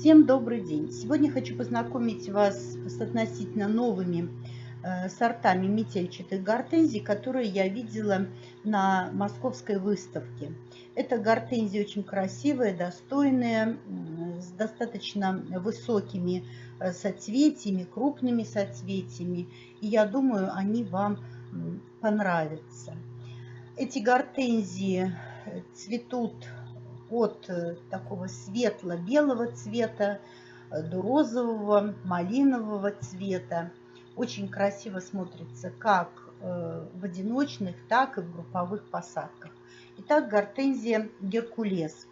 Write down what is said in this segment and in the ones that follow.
Всем добрый день! Сегодня хочу познакомить вас с относительно новыми сортами метельчатых гортензий, которые я видела на московской выставке. Это гортензии очень красивые, достойные, с достаточно высокими соцветиями, крупными соцветиями. И я думаю, они вам понравятся. Эти гортензии цветут от такого светло-белого цвета до розового, малинового цвета. Очень красиво смотрится как в одиночных, так и в групповых посадках. Итак, гортензия Геркулес.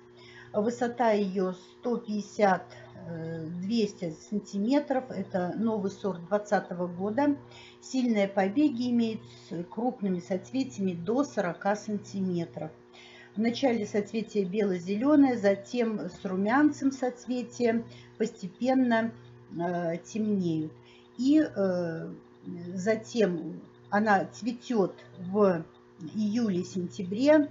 Высота ее 150-200 сантиметров. Это новый сорт 2020 года. Сильные побеги имеют с крупными соцветиями до 40 сантиметров. В начале соцветия бело-зеленое, затем с румянцем соцветия постепенно темнеют. И затем она цветет в июле-сентябре.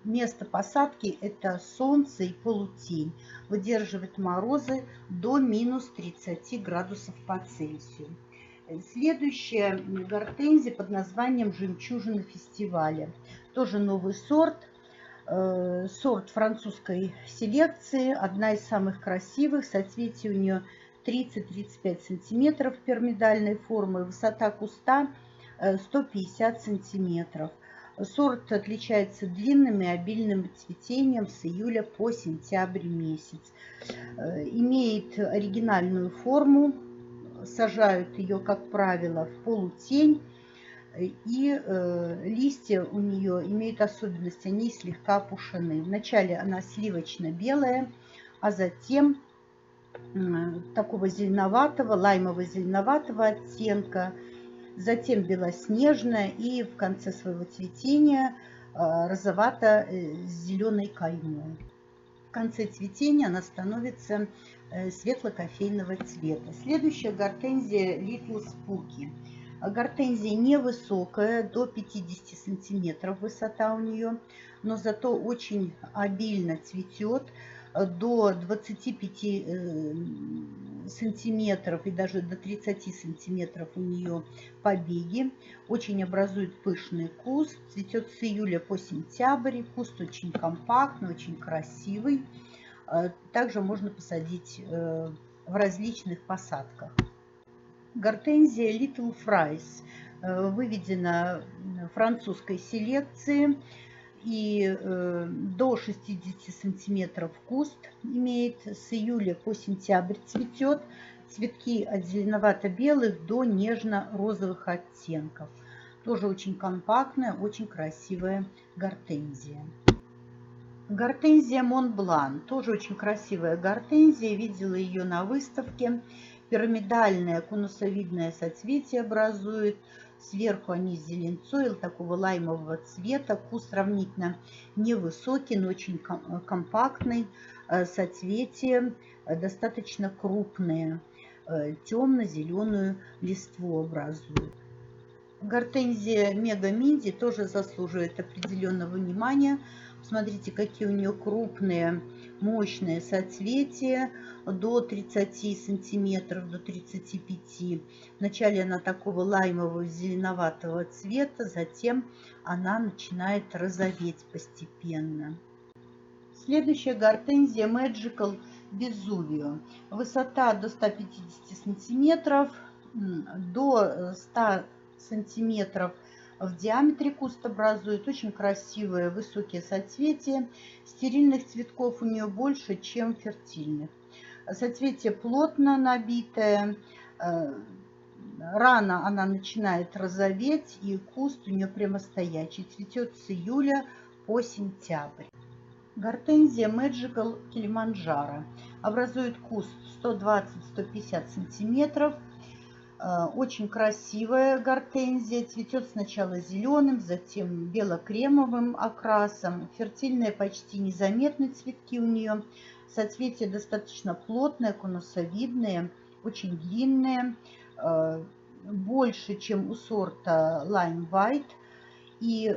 Место посадки – это солнце и полутень. Выдерживает морозы до минус 30 градусов по Цельсию. Следующая гортензия под названием «Жемчужина фестиваля». Тоже новый сорт. Сорт французской селекции. Одна из самых красивых. Соцветие у нее 30-35 сантиметров пирамидальной формы. Высота куста 150 сантиметров. Сорт отличается длинным и обильным цветением с июля по сентябрь месяц. Имеет оригинальную форму. Сажают ее, как правило, в полутень. И листья у нее имеют особенность, они слегка опушены. Вначале она сливочно-белая, а затем такого зеленоватого, лаймово-зеленоватого оттенка, затем белоснежная и в конце своего цветения розовато-зеленой каймой. В конце цветения она становится светло-кофейного цвета. Следующая гортензия Little Spooky. Гортензия невысокая, до 50 сантиметров высота у нее, но зато очень обильно цветет, до 25 сантиметров и даже до 30 сантиметров у нее побеги. Очень образует пышный куст, цветет с июля по сентябрь, куст очень компактный, очень красивый. Также можно посадить в различных посадках. Гортензия Little Fries выведена французской селекции и до 60 сантиметров куст имеет, с июля по сентябрь цветет, цветки от зеленовато-белых до нежно-розовых оттенков. Тоже очень компактная, очень красивая гортензия. Гортензия Монблан, тоже очень красивая гортензия, видела ее на выставке. Пирамидальное конусовидное соцветие образует. Сверху они с зеленцой такого лаймового цвета. Куст сравнительно невысокий, но очень компактный. Соцветия достаточно крупные. Темно-зеленую листву образуют. Гортензия Мега Минди тоже заслуживает определенного внимания. Смотрите, какие у нее крупные, мощные соцветия, до 30 сантиметров, до 35. Вначале она такого лаймового зеленоватого цвета, затем она начинает розоветь постепенно. Следующая гортензия Magical Vesuvio. Высота до 150 сантиметров, до 100 сантиметров в диаметре куст образует. Очень красивые высокие соцветия. Стерильных цветков у нее больше, чем фертильных. Соцветие плотно набитое. Рано она начинает розоветь, и куст у нее прямо стоячий. Цветет с июля по сентябрь. Гортензия Magical Kilimanjaro образует куст 120-150 сантиметров. Очень красивая гортензия, цветет сначала зеленым, затем бело-кремовым окрасом. Фертильные почти незаметны цветки у нее. Соцветия достаточно плотные, конусовидные, очень длинные, больше, чем у сорта Lime White. И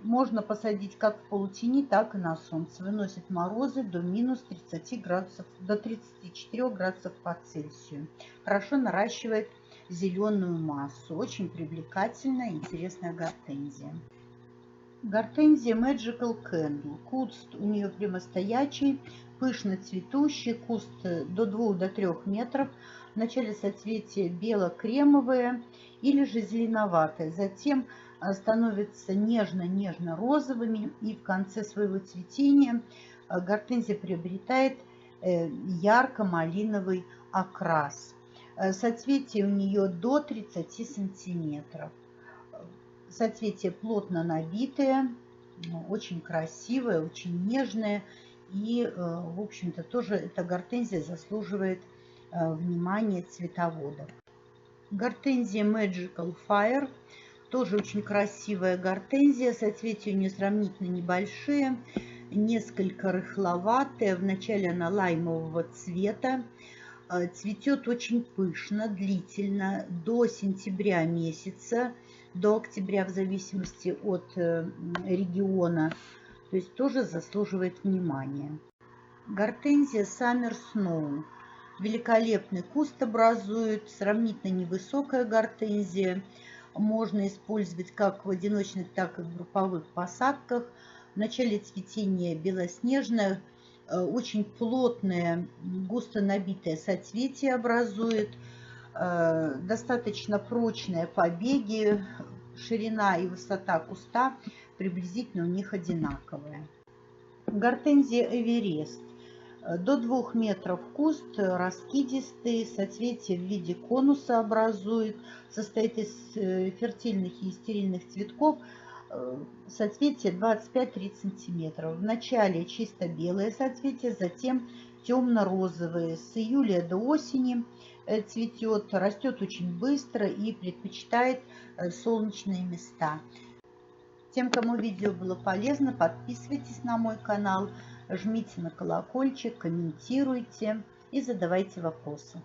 можно посадить как в полутени, так и на солнце. Выносит морозы до минус 30 градусов, до 34 градусов по Цельсию. Хорошо наращивает зеленую массу. Очень привлекательная, интересная гортензия. Гортензия Magical Candle. Куст у нее прямостоячий, пышно цветущий, куст до 2-3 метров. В начале соцветия бело-кремовое или же зеленоватое. Затем становится нежно-нежно-розовыми, и в конце своего цветения гортензия приобретает ярко-малиновый окрас. Соцветие у нее до 30 сантиметров. Соцветие плотно набитое, очень красивое, очень нежное. И, в общем-то, тоже эта гортензия заслуживает внимания цветоводов. Гортензия Magical Fire. Тоже очень красивая гортензия. Соцветия у нее сравнительно небольшие, несколько рыхловатые. Вначале она лаймового цвета. Цветет очень пышно, длительно, до сентября месяца, до октября в зависимости от региона. То есть тоже заслуживает внимания. Гортензия Summer Snow. Великолепный куст образует, сравнительно невысокая гортензия. Можно использовать как в одиночных, так и в групповых посадках. В начале цветения белоснежная, очень плотное, густо набитое соцветие образует, достаточно прочные побеги, ширина и высота куста приблизительно у них одинаковая. Гортензия Эверест. До 2 метров куст, раскидистый, соцветие в виде конуса образует, состоит из фертильных и стерильных цветков, соцветие 25-30 сантиметров. В начале чисто белое соцветие, затем темно-розовые. С июля до осени цветет, растет очень быстро и предпочитает солнечные места. Тем, кому видео было полезно, подписывайтесь на мой канал, жмите на колокольчик, комментируйте и задавайте вопросы.